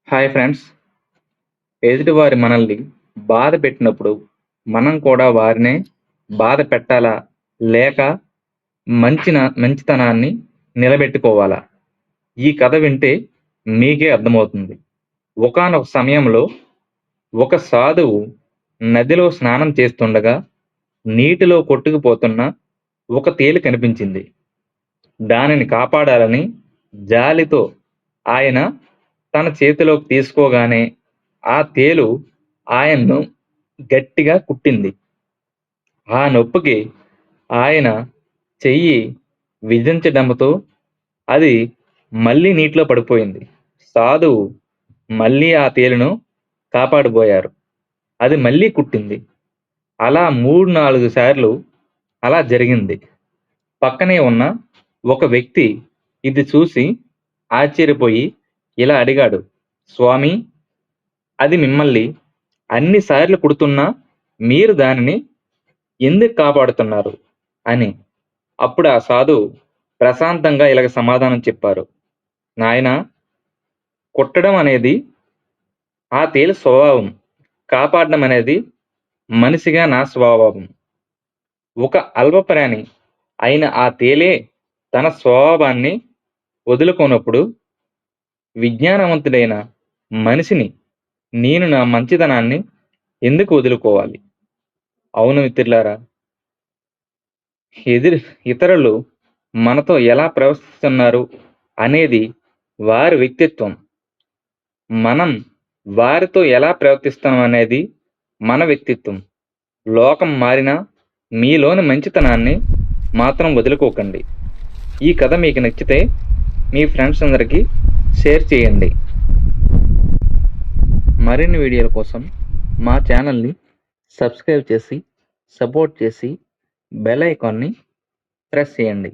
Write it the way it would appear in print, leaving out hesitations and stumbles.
Hi friends. ఎదుటివారు మనల్ని బాధ పెట్టినప్పుడు మనం కూడా వారినే బాధ పెట్టాలా? లేక మంచితనాన్ని నిలబెట్టుకోవాలా? ఈ కథ వింటే మీకే అర్థమవుతుంది. ఒకానొక సమయంలో ఒక సాధువు నదిలో స్నానం చేస్తుండగా నీటిలో కొట్టుకుపోతున్న ఒక తేలు కనిపించింది. దానిని కాపాడాలని జాలితో ఆయన తన చేతిలోకి తీసుకోగానే ఆ తేలు ఆయన్ను గట్టిగా కుట్టింది. ఆ నొప్పికి ఆయన చెయ్యి విదించడంతో అది మళ్ళీ నీటిలో పడిపోయింది. సాధువు మళ్ళీ ఆ తేలును కాపాడబోయారు. అది మళ్ళీ కుట్టింది. అలా 3, 4 సార్లు అలా జరిగింది. పక్కనే ఉన్న ఒక వ్యక్తి ఇది చూసి ఆశ్చర్యపోయి ఇలా అడిగాడు, "స్వామీ, అది మిమ్మల్ని అన్ని సార్లు కుడుతున్నా మీరు దానిని ఎందుకు కాపాడుతున్నారు?" అని. అప్పుడు ఆ సాధువు ప్రశాంతంగా ఇలాగ సమాధానం చెప్పారు. "నాయనా, కుట్టడం అనేది ఆ తేలు స్వభావం. కాపాడడం అనేది మనిషిగా నా స్వభావం. ఒక అల్పప్రాణి అయిన ఆ తేలే తన స్వభావాన్ని వదులుకోనప్పుడు విజ్ఞానవంతుడైన మనిషిని నేను నా మంచితనాన్ని ఎందుకు వదులుకోవాలి?" అవును మిత్రులారా, ఎదురు ఇతరులు మనతో ఎలా ప్రవర్తిస్తున్నారు అనేది వారి వ్యక్తిత్వం. మనం వారితో ఎలా ప్రవర్తిస్తున్నాం అనేది మన వ్యక్తిత్వం. లోకం మారినా మీలోని మంచితనాన్ని మాత్రం వదులుకోకండి. ఈ కథ మీకు నచ్చితే మీ ఫ్రెండ్స్ అందరికీ షేర్ చేయండి. మరిన్ని వీడియోల కోసం మా ఛానల్ని సబ్స్క్రైబ్ చేసి సపోర్ట్ చేసి బెల్ ఐకాన్ని ప్రెస్ చేయండి.